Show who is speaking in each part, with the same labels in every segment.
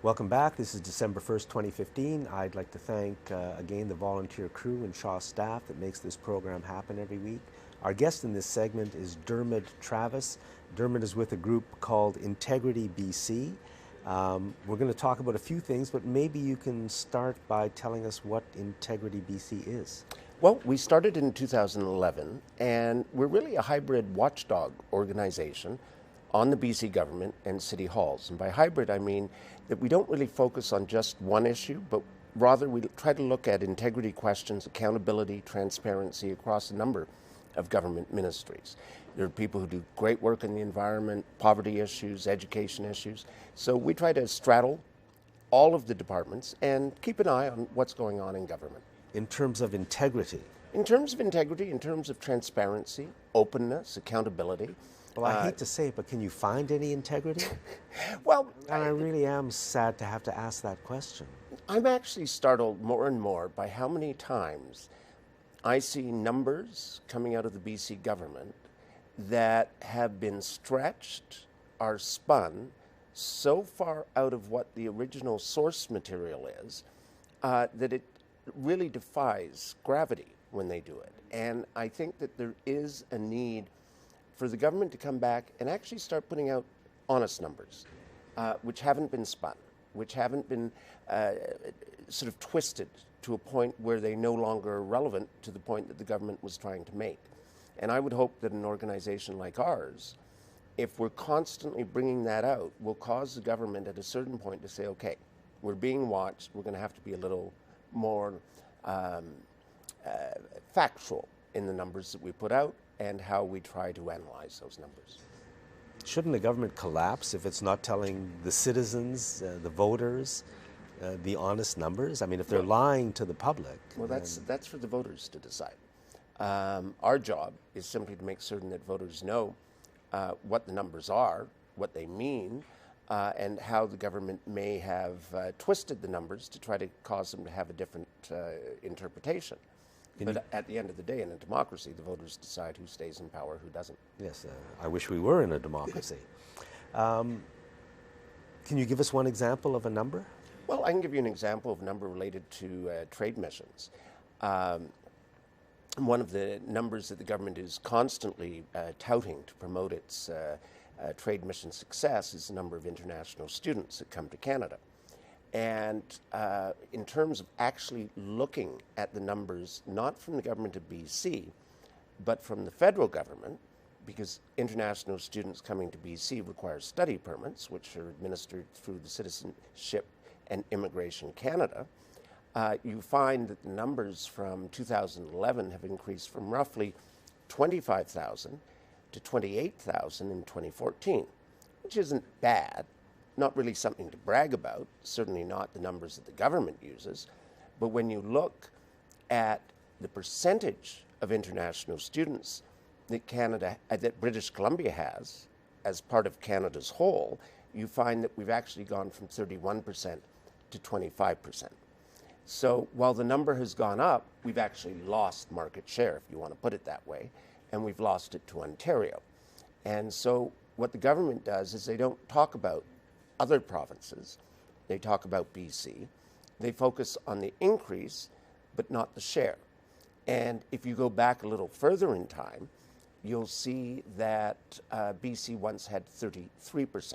Speaker 1: Welcome back. This is December 1st, 2015. I'd like to thank again the volunteer crew and Shaw staff that makes this program happen every week. Our guest in this segment is Dermod Travis. Dermod is with a group called Integrity BC. We're going to talk about a few things, but maybe you can start by telling us what Integrity BC is.
Speaker 2: Well, we started in 2011, and we're really a hybrid watchdog organization on the BC government and city halls. And by hybrid, I mean that we don't really focus on just one issue, but rather we try to look at integrity questions, accountability, transparency across a number of government ministries. There are people who do great work in the environment, poverty issues, education issues. So we try to straddle all of the departments and keep an eye on what's going on in government.
Speaker 1: In terms of integrity?
Speaker 2: In terms of integrity, in terms of transparency, openness, accountability.
Speaker 1: Well, I hate to say it, but can you find any integrity?
Speaker 2: Well,
Speaker 1: and I really am sad to have to ask that question.
Speaker 2: I'm actually startled more and more by how many times I see numbers coming out of the BC government that have been stretched, are spun so far out of what the original source material is that it really defies gravity when they do it. And I think that there is a need for the government to come back and actually start putting out honest numbers, which haven't been spun, which haven't been sort of twisted to a point where they no longer are relevant to the point that the government was trying to make. And I would hope that an organization like ours, if we're constantly bringing that out, will cause the government at a certain point to say, okay, we're being watched, we're going to have to be a little more factual in the numbers that we put out and how we try to analyze those numbers.
Speaker 1: Shouldn't the government collapse if it's not telling the citizens, the voters, the honest numbers? I mean, if they're lying to the public.
Speaker 2: Well, that's for the voters to decide. Our job is simply to make certain that voters know what the numbers are, what they mean, and how the government may have twisted the numbers to try to cause them to have a different interpretation. But at the end of the day, in a democracy, the voters decide who stays in power, who doesn't.
Speaker 1: Yes, I wish we were in a democracy. Can you give us one example of a number?
Speaker 2: Well, I can give you an example of a number related to trade missions. One of the numbers that the government is constantly touting to promote its trade mission success is the number of international students that come to Canada. And in terms of actually looking at the numbers, not from the government of BC, but from the federal government, because international students coming to BC require study permits, which are administered through the Citizenship and Immigration Canada, you find that the numbers from 2011 have increased from roughly 25,000 to 28,000 in 2014, which isn't bad. Not really something to brag about, certainly not the numbers that the government uses, but when you look at the percentage of international students that that British Columbia has as part of Canada's whole, you find that we've actually gone from 31% to 25%. So while the number has gone up, we've actually lost market share, if you want to put it that way, and we've lost it to Ontario. And so what the government does is they don't talk about other provinces. They talk about BC. They focus on the increase, but not the share. And if you go back a little further in time, you'll see that BC once had 33%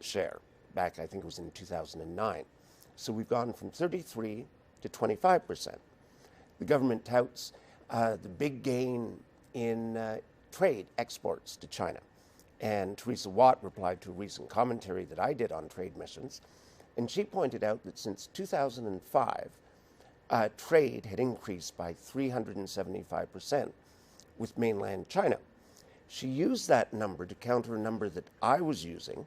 Speaker 2: share, back I think it was in 2009. So we've gone from 33 to 25%. The government touts the big gain in trade exports to China. And Teresa Watt replied to a recent commentary that I did on trade missions, and she pointed out that since 2005, trade had increased by 375% with mainland China. She used that number to counter a number that I was using,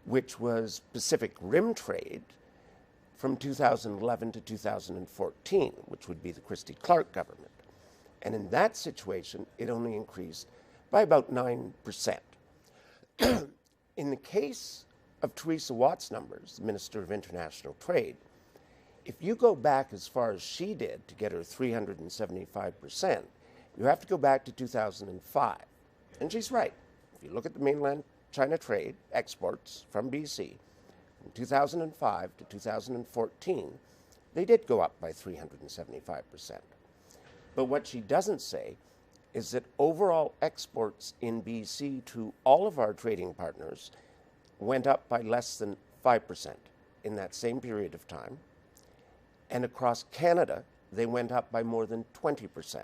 Speaker 2: which was Pacific Rim trade from 2011 to 2014, which would be the Christy Clark government. And in that situation, it only increased by about 9%. In the case of Teresa Watt's numbers, the Minister of International Trade, if you go back as far as she did to get her 375%, you have to go back to 2005. And she's right. If you look at the mainland China trade exports from BC, from 2005 to 2014, they did go up by 375%. But what she doesn't say is that overall exports in BC to all of our trading partners went up by less than 5% in that same period of time. And across Canada, they went up by more than 20%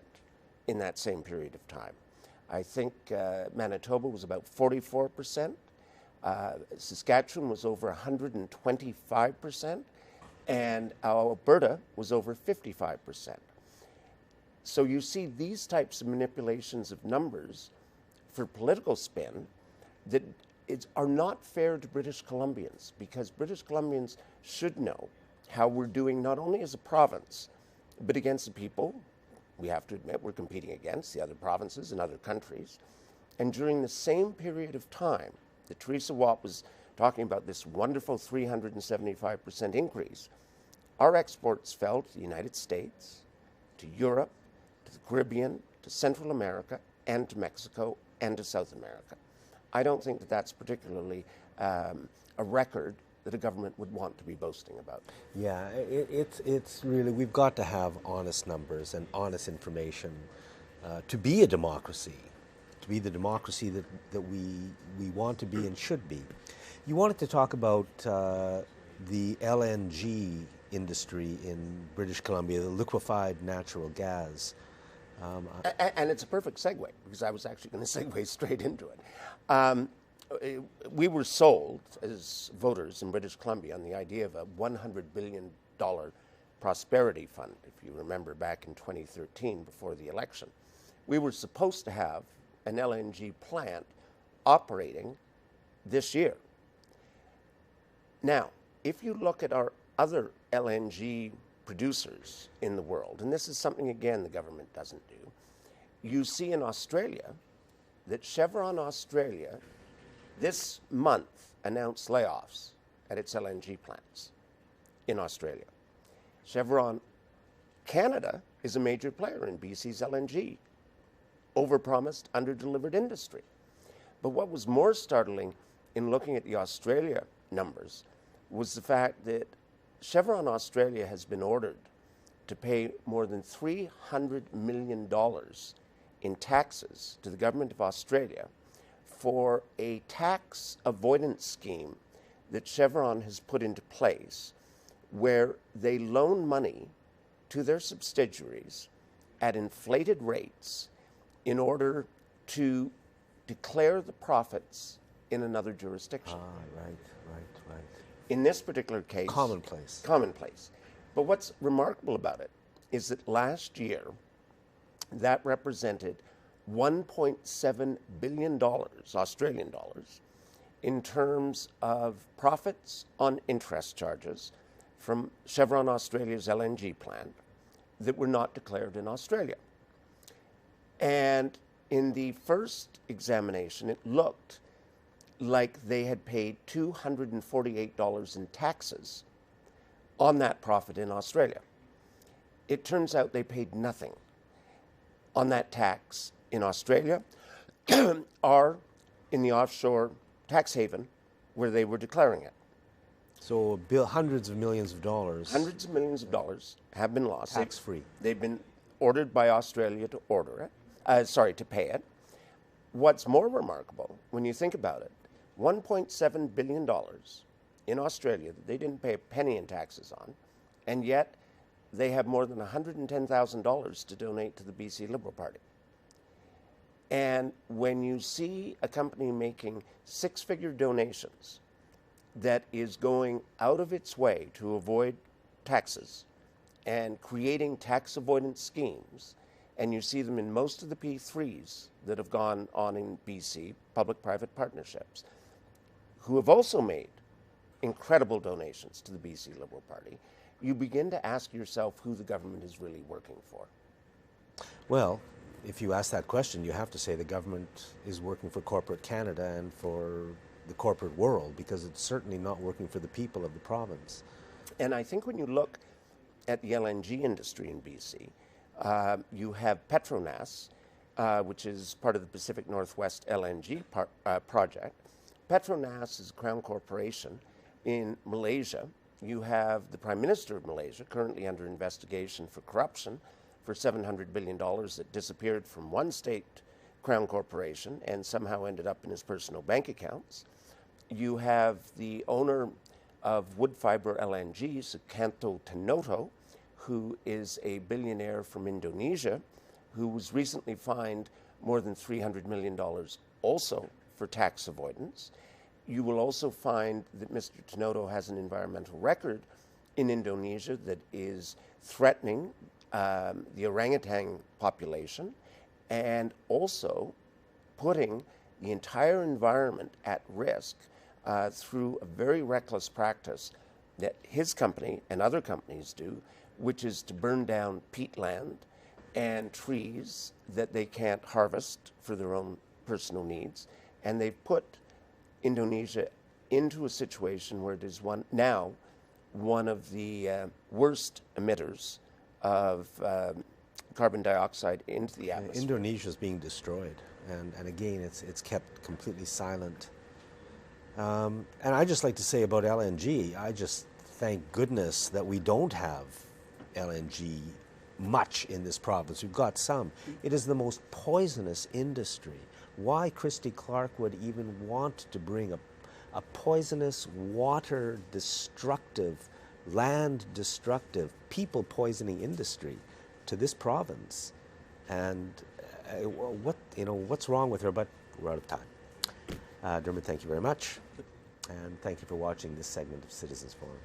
Speaker 2: in that same period of time. I think Manitoba was about 44%. Saskatchewan was over 125%. And Alberta was over 55%. So you see these types of manipulations of numbers for political spin that are not fair to British Columbians, because British Columbians should know how we're doing not only as a province, but against the people we have to admit we're competing against, the other provinces and other countries. And during the same period of time that Teresa Watt was talking about this wonderful 375% increase, our exports fell to the United States, to Europe, to the Caribbean, to Central America, and to Mexico, and to South America. I don't think that that's particularly a record that a government would want to be boasting about.
Speaker 1: Yeah, it's really, we've got to have honest numbers and honest information to be a democracy, to be the democracy that we want to be and should be. You wanted to talk about the LNG industry in British Columbia, the liquefied natural gas.
Speaker 2: And it's a perfect segue, because I was actually going to segue straight into it. We were sold as voters in British Columbia on the idea of a $100 billion prosperity fund, if you remember back in 2013 before the election. We were supposed to have an LNG plant operating this year. Now, if you look at our other LNG producers in the world, and this is something, again, the government doesn't do, you see in Australia that Chevron Australia this month announced layoffs at its LNG plants in Australia. Chevron Canada is a major player in BC's LNG, overpromised, underdelivered industry. But what was more startling in looking at the Australia numbers was the fact that Chevron Australia has been ordered to pay more than $300 million in taxes to the government of Australia for a tax avoidance scheme that Chevron has put into place, where they loan money to their subsidiaries at inflated rates in order to declare the profits in another jurisdiction.
Speaker 1: Right.
Speaker 2: In this particular case...
Speaker 1: Commonplace.
Speaker 2: But what's remarkable about it is that last year, that represented $1.7 billion, Australian dollars, in terms of profits on interest charges from Chevron Australia's LNG plant that were not declared in Australia. And in the first examination, it looked like they had paid $248 in taxes on that profit in Australia. It turns out they paid nothing on that tax in Australia or in the offshore tax haven where they were declaring it.
Speaker 1: So hundreds of millions of dollars.
Speaker 2: Hundreds of millions of dollars have been lost.
Speaker 1: Tax-free.
Speaker 2: They've been ordered by Australia to to pay it. What's more remarkable, when you think about it, $1.7 billion in Australia that they didn't pay a penny in taxes on, and yet they have more than $110,000 to donate to the BC Liberal Party. And when you see a company making six-figure donations that is going out of its way to avoid taxes and creating tax avoidance schemes, and you see them in most of the P3s that have gone on in BC, public-private partnerships, who have also made incredible donations to the BC Liberal Party, you begin to ask yourself who the government is really working for.
Speaker 1: Well, if you ask that question, you have to say the government is working for corporate Canada and for the corporate world, because it's certainly not working for the people of the province.
Speaker 2: And I think when you look at the LNG industry in BC, you have Petronas, which is part of the Pacific Northwest LNG project. Petronas is a Crown corporation, in Malaysia, you have the Prime Minister of Malaysia currently under investigation for corruption for $700 billion that disappeared from one state crown corporation and somehow ended up in his personal bank accounts. You have the owner of wood fiber LNG, Sukanto Tanoto, who is a billionaire from Indonesia, who was recently fined more than $300 million also for tax avoidance. You will also find that Mr. Tanoto has an environmental record in Indonesia that is threatening the orangutan population and also putting the entire environment at risk through a very reckless practice that his company and other companies do, which is to burn down peatland and trees that they can't harvest for their own personal needs. And they've put Indonesia into a situation where it is now one of the worst emitters of carbon dioxide into the atmosphere.
Speaker 1: Indonesia is being destroyed, and again, it's kept completely silent. And I just like to say about LNG, I just thank goodness that we don't have LNG much in this province. We've got some. It is the most poisonous industry. Why Christy Clark would even want to bring a poisonous, water-destructive, land-destructive, people-poisoning industry to this province, and what's wrong with her? But we're out of time. Dermod, thank you very much, and thank you for watching this segment of Citizens Forum.